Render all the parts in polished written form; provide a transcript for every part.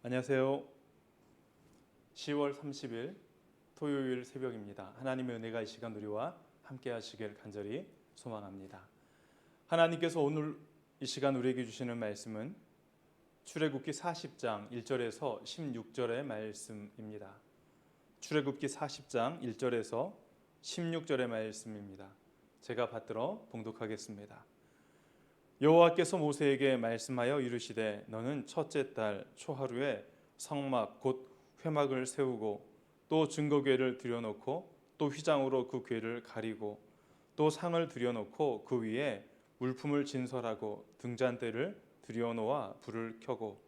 안녕하세요. 10월 30일 토요일 새벽입니다. 하나님의 은혜가 이 시간 우리와 함께 하시길 간절히 소망합니다. 하나님께서 오늘 이 시간 우리에게 주시는 말씀은 출애굽기 40장 1절에서 16절의 말씀입니다. 출애굽기 40장 1절에서 16절의 말씀입니다. 제가 받들어 봉독하겠습니다. 여호와께서 모세에게 말씀하여 이르시되 너는 첫째 달 초하루에 성막 곧 회막을 세우고 또 증거궤를 들여놓고 또 휘장으로 그 궤를 가리고 또 상을 들여놓고 그 위에 물품을 진설하고 등잔대를 들여놓아 불을 켜고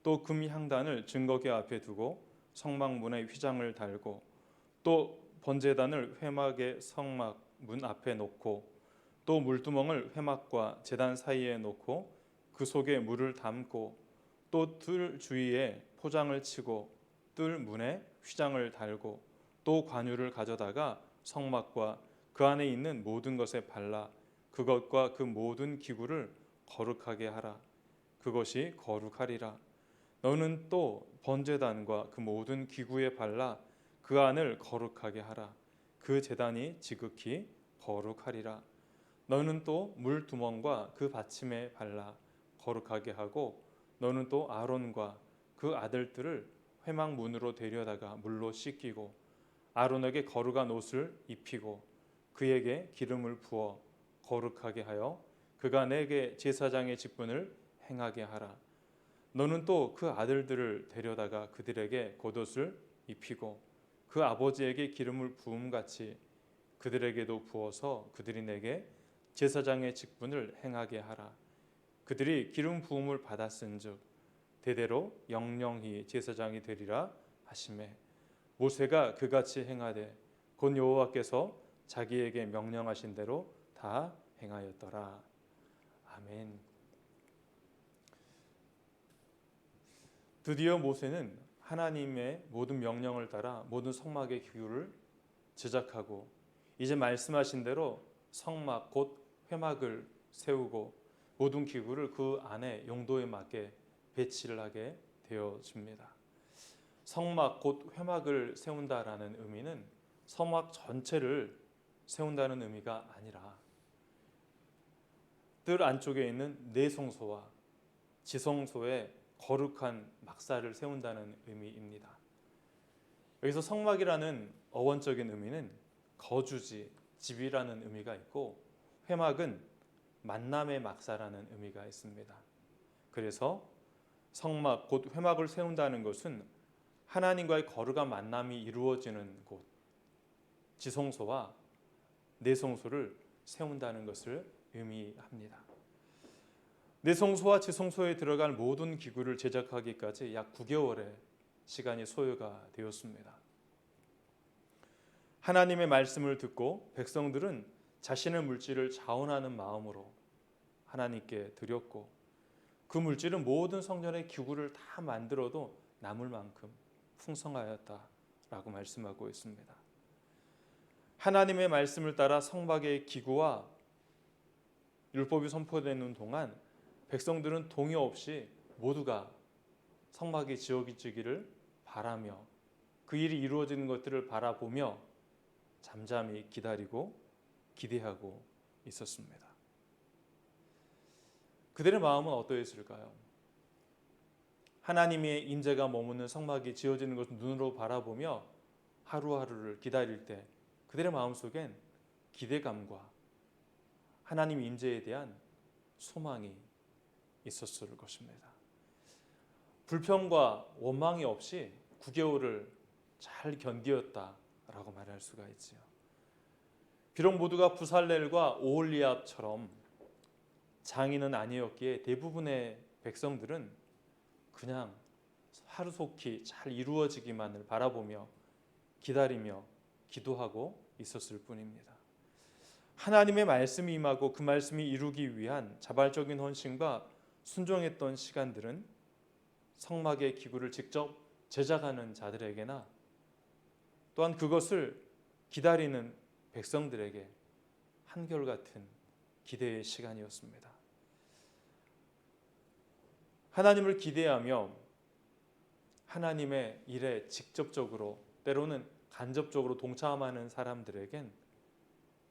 또 금향단을 증거궤 앞에 두고 성막문에 휘장을 달고 또 번제단을 회막의 성막 문 앞에 놓고 또 물두멍을 회막과 제단 사이에 놓고 그 속에 물을 담고 또 뜰 주위에 포장을 치고 뜰 문에 휘장을 달고 또 관유를 가져다가 성막과 그 안에 있는 모든 것에 발라 그것과 그 모든 기구를 거룩하게 하라. 그것이 거룩하리라. 너는 또 번제단과 그 모든 기구에 발라 그 안을 거룩하게 하라. 그 제단이 지극히 거룩하리라. 너는 또 물두멍과 그 받침에 발라 거룩하게 하고 너는 또 아론과 그 아들들을 회막 문으로 데려다가 물로 씻기고 아론에게 거룩한 옷을 입히고 그에게 기름을 부어 거룩하게 하여 그가 내게 제사장의 직분을 행하게 하라. 너는 또 그 아들들을 데려다가 그들에게 겉옷을 입히고 그 아버지에게 기름을 부음같이 그들에게도 부어서 그들이 내게 제사장의 직분을 행하게 하라. 그들이 기름 부음을 받았은즉 대대로 영영히 제사장이 되리라 하시매 모세가 그같이 행하되 곧 여호와께서 자기에게 명령하신 대로 다 행하였더라. 아멘. 드디어 모세는 하나님의 모든 명령을 따라 모든 성막의 기구를 제작하고 이제 말씀하신 대로 성막 곧 회막을 세우고 모든 기구를 그 안에 용도에 맞게 배치를 하게 되어집니다. 성막 곧 회막을 세운다라는 의미는 성막 전체를 세운다는 의미가 아니라 뜰 안쪽에 있는 내성소와 지성소에 거룩한 막사를 세운다는 의미입니다. 여기서 성막이라는 어원적인 의미는 거주지, 집이라는 의미가 있고 회막은 만남의 막사라는 의미가 있습니다. 그래서 성막 곧 회막을 세운다는 것은 하나님과의 거룩한 만남이 이루어지는 곳, 지성소와 내성소를 세운다는 것을 의미합니다. 내성소와 지성소에 들어갈 모든 기구를 제작하기까지 약 9개월의 시간이 소요가 되었습니다. 하나님의 말씀을 듣고 백성들은 자신의 물질을 자원하는 마음으로 하나님께 드렸고 그 물질은 모든 성전의 기구를 다 만들어도 남을 만큼 풍성하였다라고 말씀하고 있습니다. 하나님의 말씀을 따라 성막의 기구와 율법이 선포되는 동안 백성들은 동의 없이 모두가 성막이 지어지기를 바라며 그 일이 이루어지는 것들을 바라보며 잠잠히 기다리고 기대하고 있었습니다. 그들의 마음은 어떠했을까요? 하나님의 임재가 머무는 성막이 지어지는 것을 눈으로 바라보며 하루하루를 기다릴 때 그들의 마음속엔 기대감과 하나님 임재에 대한 소망이 있었을 것입니다. 불평과 원망이 없이 9개월을 잘 견디었다라고 말할 수가 있지요. 비록 모두가 부살렐과 오홀리압처럼 장인은 아니었기에 대부분의 백성들은 그냥 하루속히 잘 이루어지기만을 바라보며 기다리며 기도하고 있었을 뿐입니다. 하나님의 말씀이 임하고 그 말씀이 이루기 위한 자발적인 헌신과 순종했던 시간들은 성막의 기구를 직접 제작하는 자들에게나 또한 그것을 기다리는 백성들에게 한결같은 기대의 시간이었습니다. 하나님을 기대하며 하나님의 일에 직접적으로 때로는 간접적으로 동참하는 사람들에겐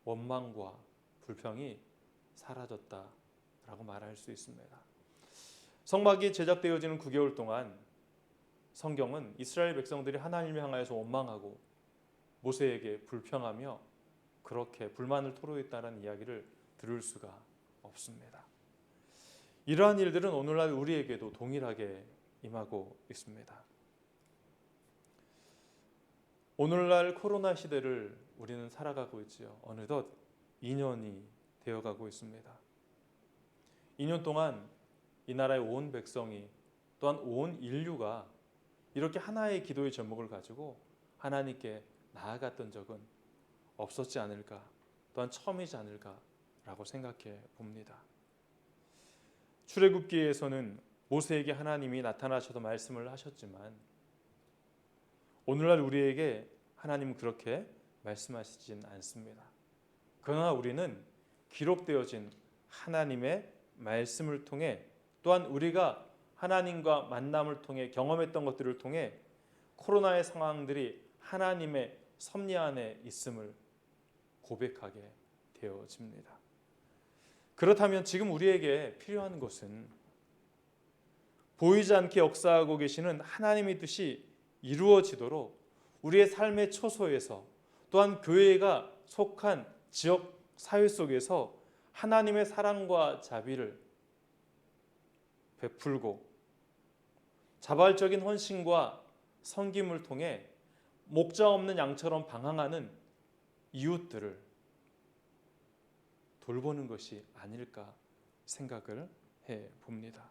원망과 불평이 사라졌다라고 말할 수 있습니다. 성막이 제작되어지는 9개월 동안 성경은 이스라엘 백성들이 하나님을 향하여서 원망하고 모세에게 불평하며 그렇게 불만을 토로했다는 이야기를 들을 수가 없습니다. 이러한 일들은 오늘날 우리에게도 동일하게 임하고 있습니다. 오늘날 코로나 시대를 우리는 살아가고 있지요. 어느덧 2년이 되어가고 있습니다. 2년 동안 이 나라의 온 백성이 또한 온 인류가 이렇게 하나의 기도의 제목을 가지고 하나님께 나아갔던 적은 없었지 않을까, 또한 처음이지 않을까라고 생각해 봅니다. 출애굽기에서는 모세에게 하나님이 나타나셔서 말씀을 하셨지만 오늘날 우리에게 하나님은 그렇게 말씀하시진 않습니다. 그러나 우리는 기록되어진 하나님의 말씀을 통해 또한 우리가 하나님과 만남을 통해 경험했던 것들을 통해 코로나의 상황들이 하나님의 섭리 안에 있음을 고백하게 되어집니다. 그렇다면 지금 우리에게 필요한 것은 보이지 않게 역사하고 계시는 하나님의 뜻이 이루어지도록 우리의 삶의 초소에서 또한 교회가 속한 지역 사회 속에서 하나님의 사랑과 자비를 베풀고 자발적인 헌신과 섬김을 통해 목자 없는 양처럼 방황하는 이웃들을 돌보는 것이 아닐까 생각을 해 봅니다.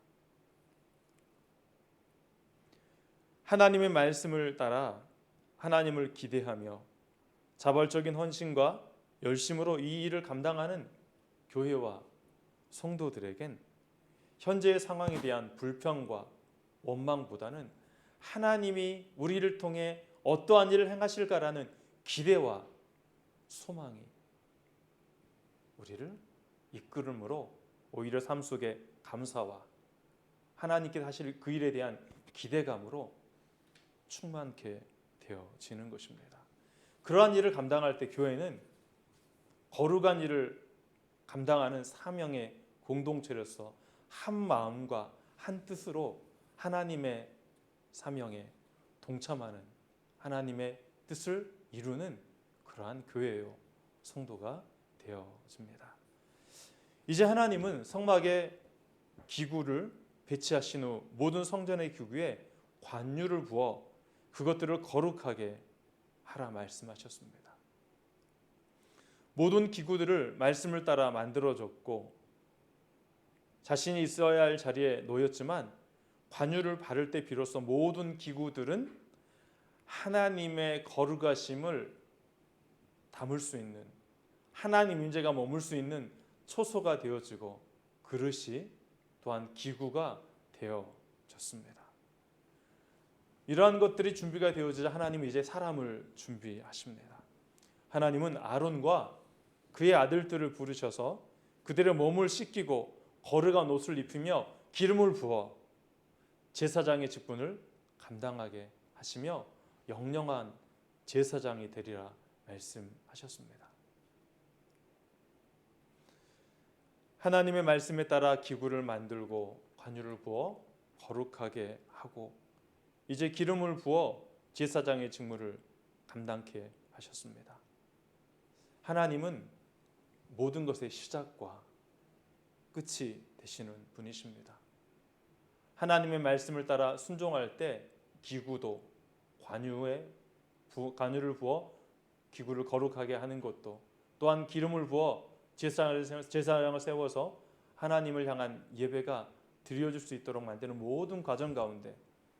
하나님의 말씀을 따라 하나님을 기대하며 자발적인 헌신과 열심으로 이 일을 감당하는 교회와 성도들에겐 현재의 상황에 대한 불평과 원망보다는 하나님이 우리를 통해 어떠한 일을 행하실까라는 기대와 소망이 우리를 이끌음으로 오히려 삶 속에 감사와 하나님께서 하실 그 일에 대한 기대감으로 충만케 되어지는 것입니다. 그러한 일을 감당할 때 교회는 거룩한 일을 감당하는 사명의 공동체로서 한 마음과 한 뜻으로 하나님의 사명에 동참하는 하나님의 뜻을 이루는 그러한 교회요 성도가 되어집니다. 이제 하나님은 성막에 기구를 배치하신 후 모든 성전의 기구에 관유를 부어 그것들을 거룩하게 하라 말씀하셨습니다. 모든 기구들을 말씀을 따라 만들어졌고 자신이 있어야 할 자리에 놓였지만 관유를 바를 때 비로소 모든 기구들은 하나님의 거룩하심을 담을 수 있는 하나님 임재가 머물 수 있는 초소가 되어지고 그릇이 또한 기구가 되어졌습니다. 이러한 것들이 준비가 되어지자 하나님은 이제 사람을 준비하십니다. 하나님은 아론과 그의 아들들을 부르셔서 그들의 몸을 씻기고 거룩한 옷을 입히며 기름을 부어 제사장의 직분을 감당하게 하시며 영영한 제사장이 되리라 말씀하셨습니다. 하나님의 말씀에 따라 기구를 만들고 관유를 부어 거룩하게 하고 이제 기름을 부어 제사장의 직무를 감당케 하셨습니다. 하나님은 모든 것의 시작과 끝이 되시는 분이십니다. 하나님의 말씀을 따라 순종할 때 기구도 관유를 부어 기구를 거룩하게 하는 것도 또한 기름을 부어 제사장을 세워서 하나님을 향한 예배가 드려질 수 있도록 만드는 모든 과정 가운데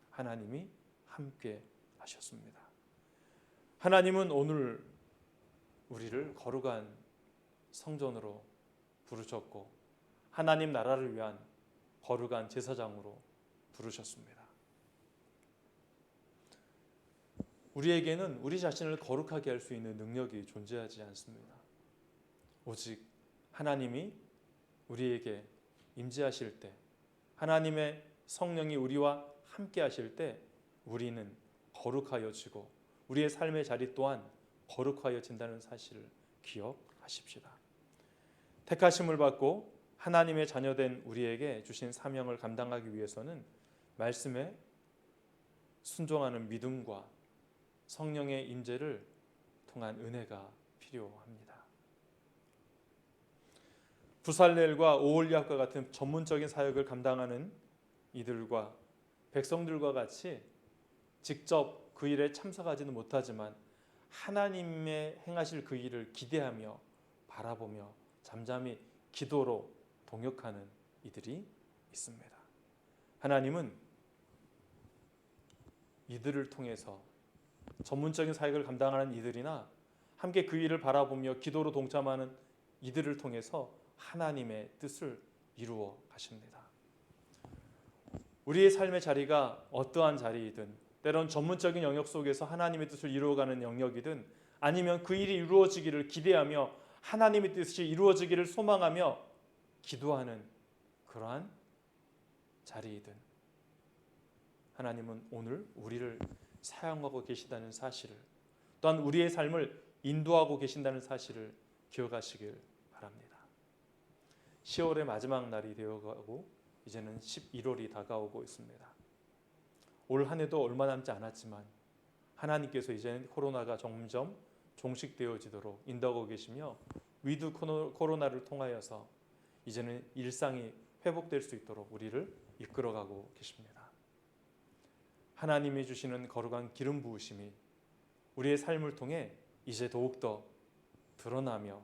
하나님이 함께 하셨습니다. 하나님은 오늘 우리를 거룩한 성전으로 부르셨고 하나님 나라를 위한 거룩한 제사장으로 부르셨습니다. 우리에게는 우리 자신을 거룩하게 할 수 있는 능력이 존재하지 않습니다. 오직 하나님이 우리에게 임재하실 때 하나님의 성령이 우리와 함께 하실 때 우리는 거룩하여지고 우리의 삶의 자리 또한 거룩하여진다는 사실을 기억하십시다. 택하심을 받고 하나님의 자녀된 우리에게 주신 사명을 감당하기 위해서는 말씀에 순종하는 믿음과 성령의 임재를 통한 은혜가 필요합니다. 부살렐과 오홀리압과 같은 전문적인 사역을 감당하는 이들과 백성들과 같이 직접 그 일에 참석하지는 못하지만 하나님의 행하실 그 일을 기대하며 바라보며 잠잠히 기도로 동역하는 이들이 있습니다. 하나님은 이들을 통해서 전문적인 사역을 감당하는 이들이나 함께 그 일을 바라보며 기도로 동참하는 이들을 통해서 하나님의 뜻을 이루어 가십니다. 우리의 삶의 자리가 어떠한 자리이든 때론 전문적인 영역 속에서 하나님의 뜻을 이루어가는 영역이든 아니면 그 일이 이루어지기를 기대하며 하나님의 뜻이 이루어지기를 소망하며 기도하는 그러한 자리이든 하나님은 오늘 우리를 사용하고 계시다는 사실을 또한 우리의 삶을 인도하고 계신다는 사실을 기억하시길 바랍니다. 10월의 마지막 날이 되어가고 이제는 11월이 다가오고 있습니다. 올 한 해도 얼마 남지 않았지만 하나님께서 이제는 코로나가 점점 종식되어지도록 인도하고 계시며 위드 코로나를 통하여서 이제는 일상이 회복될 수 있도록 우리를 이끌어가고 계십니다. 하나님이 주시는 거룩한 기름 부으심이 우리의 삶을 통해 이제 더욱더 드러나며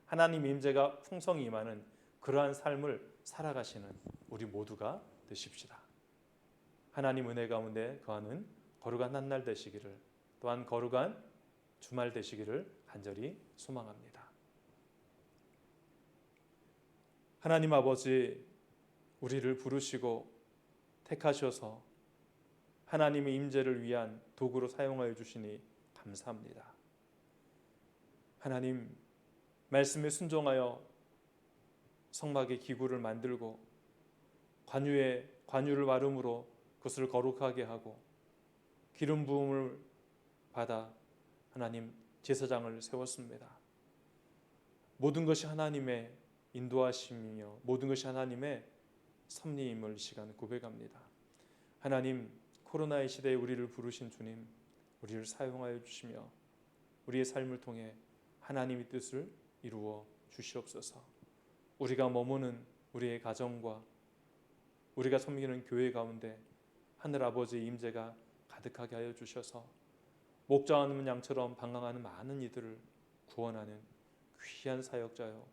하나님의 임재가 풍성히 임하는 그러한 삶을 살아가시는 우리 모두가 되십시다. 하나님 은혜 가운데 거하는 거룩한 한날 되시기를 또한 거룩한 주말 되시기를 간절히 소망합니다. 하나님 아버지, 우리를 부르시고 택하셔서 하나님의 임재를 위한 도구로 사용하여 주시니 감사합니다. 하나님, 말씀에 순종하여 성막의 기구를 만들고 관유를 마름으로 그것을 거룩하게 하고 기름 부음을 받아 하나님 제사장을 세웠습니다. 모든 것이 하나님의 인도하심이며 모든 것이 하나님의 섭리임을 이 시간 고백합니다. 하나님, 코로나의 시대에 우리를 부르신 주님, 우리를 사용하여 주시며 우리의 삶을 통해 하나님의 뜻을 이루어 주시옵소서. 우리가 머무는 우리의 가정과 우리가 섬기는 교회 가운데 하늘 아버지의 임재가 가득하게 하여 주셔서 목자하는 양처럼 방황하는 많은 이들을 구원하는 귀한 사역자요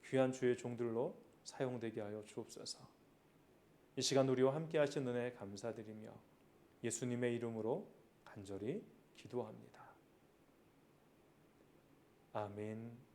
귀한 주의 종들로 사용되게 하여 주옵소서. 이 시간 우리와 함께 하신 은혜 감사드리며 예수님의 이름으로 간절히 기도합니다. 아멘.